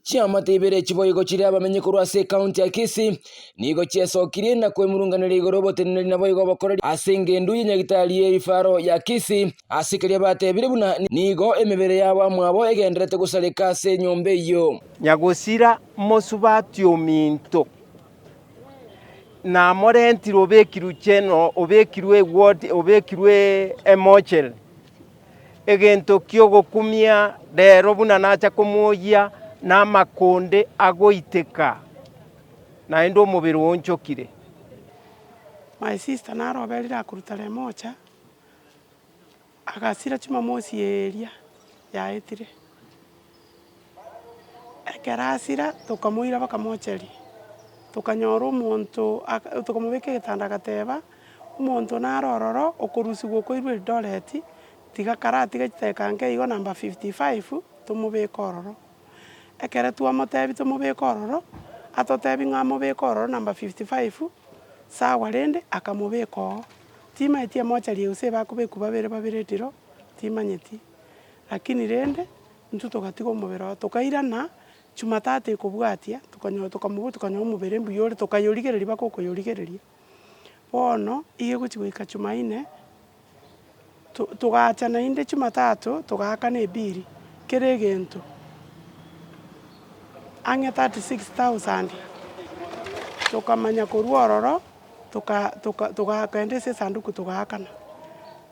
chiamata ibere chiboigo chiri abamenyi korwa ase county ya Kisii nigo chiesokirie na kwemurunganira igoro boteneri na boigo bokoreri ase engendu y'enyagitari y'efaro ya Kisii asikeria batebire buna nigo emebere yabo amwabo egenderete gusareka ase enyomba eyo nyagosira mosubati ominto na morentiro obekirwe cheno obekirwe ward obekirwe emochel egento kiogokumia rero buna nacha komoya na makonde agoiteka na endo omubiri wonchokire. My sister naroberire akuruta remocha agasira Jumamosi eria yaetire ekerasira tukamuira bakamocheri tukanyora omonto tukamubeka egitanda agateba omonto narororo okorusigwa koirwe Eldoret tigakara tigatekange igo namba 55 tumubeka ororo ekere twamotebi tumubeka ororo atotebi ng'amubeka ororo namba 55 sawa rende akamubeka oo timaetie mochari euse bakubeku babere tiro timanyeti lakini rende ntu tugatiga omubere oo tukairana Jumatatu ekobwatia tukanyora omubere mbuyore tukayorigereria bakokoyorigereria bono iga gochi goika Jumaine tugacha naende Jumatatu tugakana ebiri kere egento ang'e 36,000 tukamanya korwa ororo tugakenda ase esanduku tugakana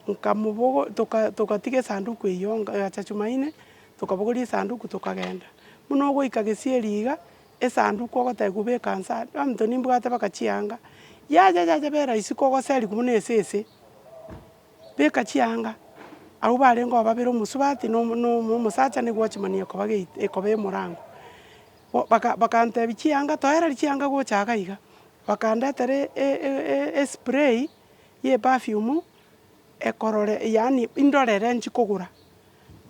nkamubogo tukatiga esanduku eyo ngacha Jumaine tukabogoria esanduku tukagenda muno goika Gesieri iga esanduku ogotaka kubeka nsa amonto nimbwate bakachianga yaja bera isi kogoseri buna esese beka chianga abo barengo babere omusubati no omosacha nigwachimania ekoba emorango bakantebi chianga toera chianga gochaga iga bakandetere spray ye perfume ekorore yani indorere nchikogura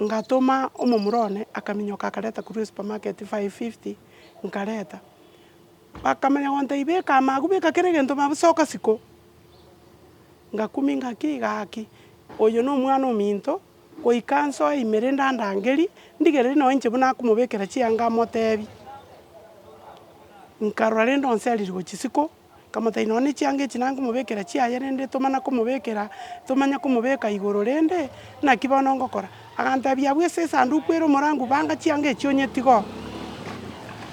ngatoma omomurone akaminyoka akareta kuri supermarket 550 nkareta bakamenya gonta ibeka amagu beka kere gento mabusoka siko ngakumi ngaki oyo no mwana ominto goikanso imere ndandangeri ndigere no inche buna kumubekera chianga motebi nkarora rendo onseri gochисiko kamotai none chianga echinanga kumubekera chiaye rende tomana kumubekera tomanya kumubeka igoro rende na kibono ngokora agantabia bwese sanduku ero morangu banga chianga echionyetigo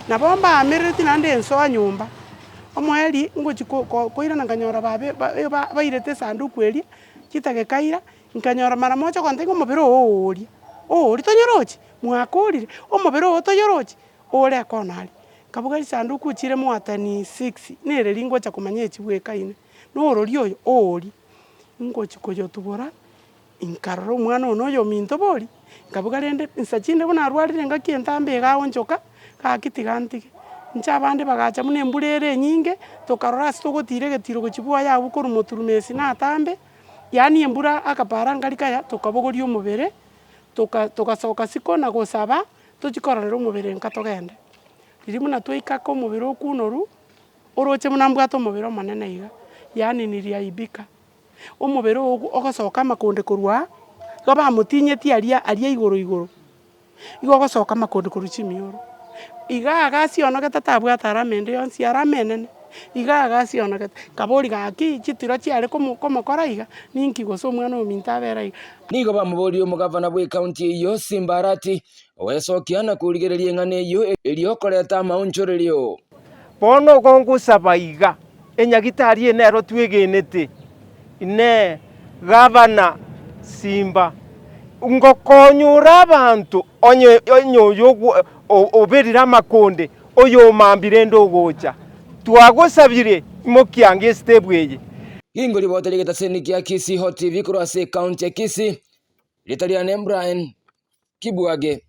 na bomba amereti nande ensoa nyumba omoeri ngochi koira nkanyora bairete sanduku eri chitagekaira nkanyora mara moja kontenga omobere oori tonyorochi mwakorire omobere o toyorochi ore konari kabuga sanduku chire mwatani 6 nere ringocha komanya echibwekaine norori oyo oori ngochi koyotubora inkaroro mwana ono yo minto bori kabuga rende nsachinde buna arwarire ngaki entambe gaonchoka kakitigantige ncha abande bagacha mune mburere nyinge tukarora ase togotire getiro gochibwa yabu koru moturumesi na atambe yani embura akapara ngarikaya tukabogoria omobere tugasoka siko na gosaba tochikororera omobere nka togende riri muna twaikaka omobere okunoru oroche muna mbwate omobere omonene iga yani niriaibika omobere ogo ogosoka amakonde korwa igo bamotinyeti aria igoro igo ogosoka amakonde korwa chimioro iga agasionogete tabwate aramende yonsi aramenene iga agasionogete kabori gaki chitiro chiare komokora iga ninki gose omwana ominto abera iga nigo bamuboria omogavana bwa county eyo Simbarati oesokia na kurigereria eng'ana eyo eriokoreta amaonchorerio bono gongusaba iga enyagitari enero twegenete ine gavana Simba ngokonyura abantu onyo oberira amakonde oyo mambire ndogocha twagosabire mokiange stebweye ingo riboteri getaseni kia Kisii Hot TV korwa ase county ya Kisii Ritaliane Brian Kibwage.